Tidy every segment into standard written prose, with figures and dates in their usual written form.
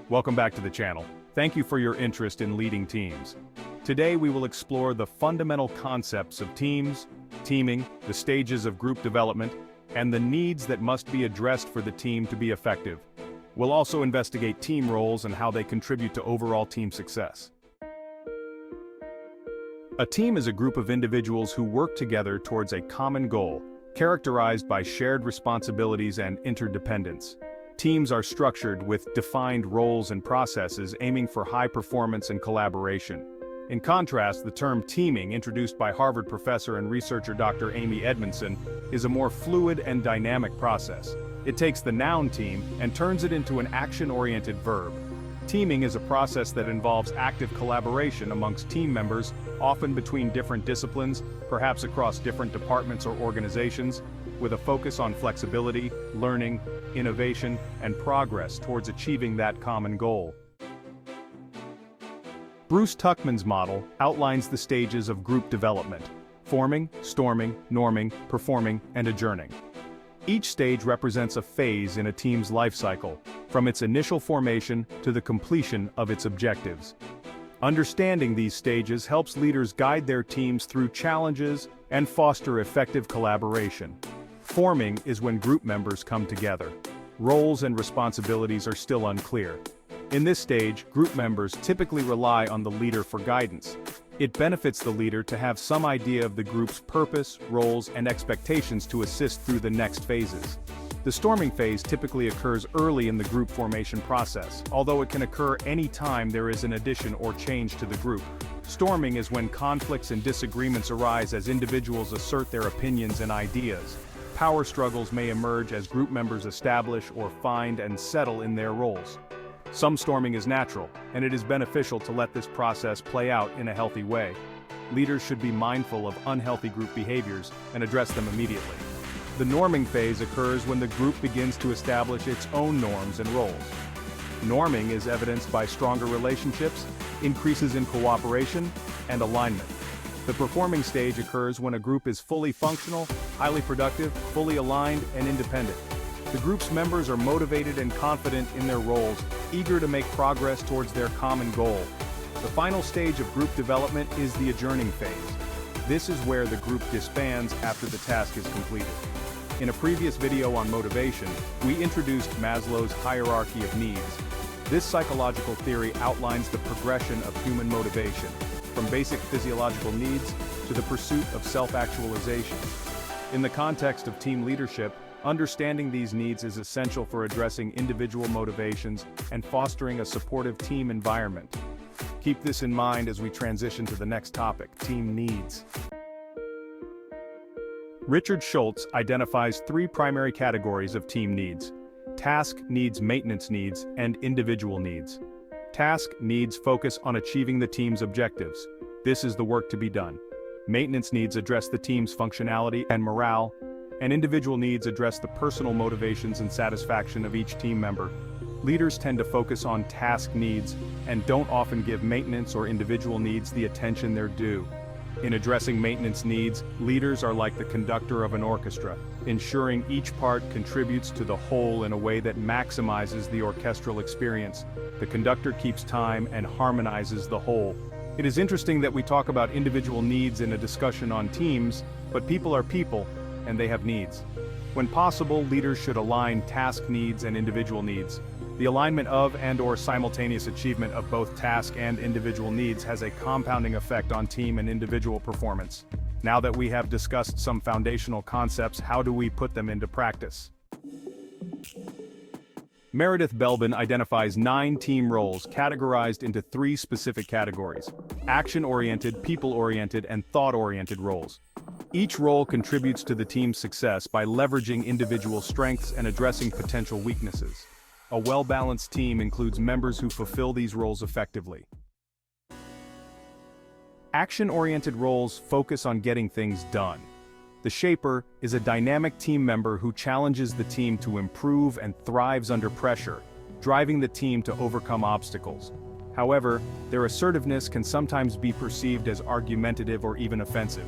Welcome back to the channel. Thank you for your interest in leading teams. Today we will explore the fundamental concepts of teams, teaming, the stages of group development, and the needs that must be addressed for the team to be effective. We'll also investigate team roles and how they contribute to overall team success. A team is a group of individuals who work together towards a common goal, characterized by shared responsibilities and interdependence. Teams are structured with defined roles and processes aiming for high performance and collaboration. In contrast, the term teaming, introduced by Harvard professor and researcher Dr. Amy Edmondson, is a more fluid and dynamic process. It takes the noun team and turns it into an action-oriented verb. Teaming is a process that involves active collaboration amongst team members, often between different disciplines, perhaps across different departments or organizations, with a focus on flexibility, learning, innovation, and progress towards achieving that common goal. Bruce Tuckman's model outlines the stages of group development: forming, storming, norming, performing, and adjourning. Each stage represents a phase in a team's life cycle, from its initial formation to the completion of its objectives. Understanding these stages helps leaders guide their teams through challenges and foster effective collaboration. Forming is when group members come together. Roles and responsibilities are still unclear. In this stage, group members typically rely on the leader for guidance. It benefits the leader to have some idea of the group's purpose, roles, and expectations to assist through the next phases. The storming phase typically occurs early in the group formation process, although it can occur any time there is an addition or change to the group. Storming is when conflicts and disagreements arise as individuals assert their opinions and ideas. Power struggles may emerge as group members establish or find and settle in their roles. Some storming is natural, and it is beneficial to let this process play out in a healthy way. Leaders should be mindful of unhealthy group behaviors and address them immediately. The norming phase occurs when the group begins to establish its own norms and roles. Norming is evidenced by stronger relationships, increases in cooperation, and alignment. The performing stage occurs when a group is fully functional, highly productive, fully aligned, and independent. The group's members are motivated and confident in their roles, eager to make progress towards their common goal. The final stage of group development is the adjourning phase. This is where the group disbands after the task is completed. In a previous video on motivation, we introduced Maslow's hierarchy of needs. This psychological theory outlines the progression of human motivation, from basic physiological needs to the pursuit of self-actualization. In the context of team leadership, understanding these needs is essential for addressing individual motivations and fostering a supportive team environment. Keep this in mind as we transition to the next topic: team needs. Richard Scholtes identifies three primary categories of team needs: task needs, maintenance needs, and individual needs. Task needs focus on achieving the team's objectives. This is the work to be done. Maintenance needs address the team's functionality and morale, and individual needs address the personal motivations and satisfaction of each team member. Leaders tend to focus on task needs and don't often give maintenance or individual needs the attention they're due. In addressing maintenance needs, leaders are like the conductor of an orchestra, ensuring each part contributes to the whole in a way that maximizes the orchestral experience. The conductor keeps time and harmonizes the whole. It is interesting that we talk about individual needs in a discussion on teams, but people are people, and they have needs. When possible, leaders should align task needs and individual needs. The alignment of and/or simultaneous achievement of both task and individual needs has a compounding effect on team and individual performance. Now that we have discussed some foundational concepts, how do we put them into practice? Meredith Belbin identifies 9 team roles categorized into 3 specific categories: action-oriented, people-oriented, and thought-oriented roles. Each role contributes to the team's success by leveraging individual strengths and addressing potential weaknesses. A well-balanced team includes members who fulfill these roles effectively. Action-oriented roles focus on getting things done. The shaper is a dynamic team member who challenges the team to improve and thrives under pressure, driving the team to overcome obstacles. However, their assertiveness can sometimes be perceived as argumentative or even offensive.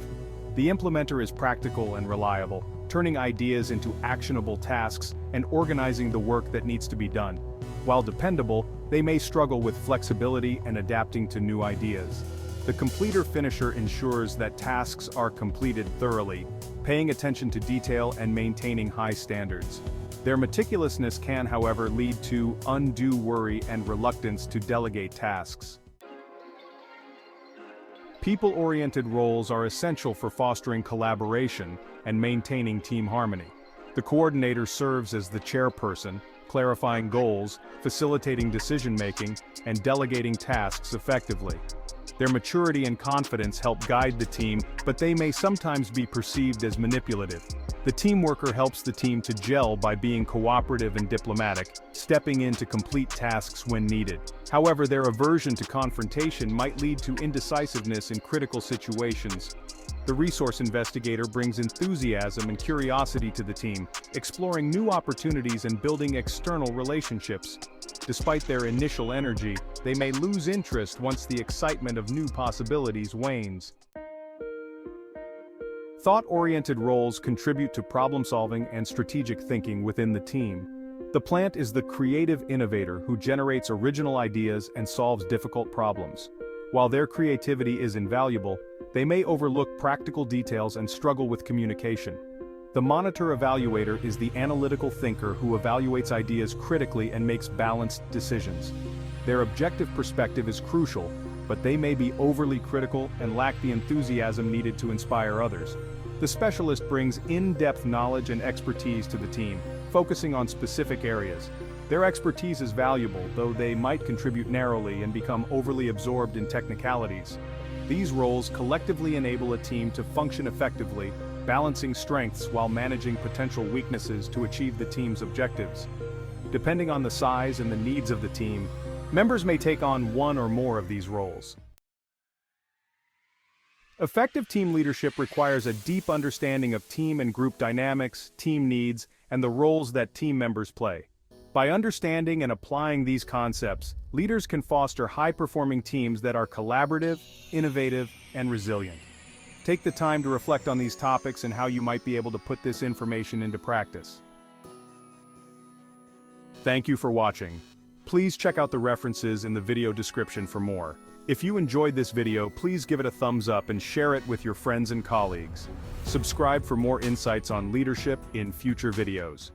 The implementer is practical and reliable, turning ideas into actionable tasks and organizing the work that needs to be done. While dependable, they may struggle with flexibility and adapting to new ideas. The completer-finisher ensures that tasks are completed thoroughly, paying attention to detail and maintaining high standards. Their meticulousness can, however, lead to undue worry and reluctance to delegate tasks. People-oriented roles are essential for fostering collaboration and maintaining team harmony. The coordinator serves as the chairperson, clarifying goals, facilitating decision-making, and delegating tasks effectively. Their maturity and confidence help guide the team, but they may sometimes be perceived as manipulative. The team worker helps the team to gel by being cooperative and diplomatic, stepping in to complete tasks when needed. However, their aversion to confrontation might lead to indecisiveness in critical situations. The resource investigator brings enthusiasm and curiosity to the team, exploring new opportunities and building external relationships. Despite their initial energy, they may lose interest once the excitement of new possibilities wanes. Thought-oriented roles contribute to problem-solving and strategic thinking within the team. The plant is the creative innovator who generates original ideas and solves difficult problems. While their creativity is invaluable, they may overlook practical details and struggle with communication. The monitor-evaluator is the analytical thinker who evaluates ideas critically and makes balanced decisions. Their objective perspective is crucial, but they may be overly critical and lack the enthusiasm needed to inspire others. The specialist brings in-depth knowledge and expertise to the team, focusing on specific areas. Their expertise is valuable, though they might contribute narrowly and become overly absorbed in technicalities. These roles collectively enable a team to function effectively, balancing strengths while managing potential weaknesses to achieve the team's objectives. Depending on the size and the needs of the team, members may take on one or more of these roles. Effective team leadership requires a deep understanding of team and group dynamics, team needs, and the roles that team members play. By understanding and applying these concepts, leaders can foster high-performing teams that are collaborative, innovative, and resilient. Take the time to reflect on these topics and how you might be able to put this information into practice. Thank you for watching. Please check out the references in the video description for more. If you enjoyed this video, please give it a thumbs up and share it with your friends and colleagues. Subscribe for more insights on leadership in future videos.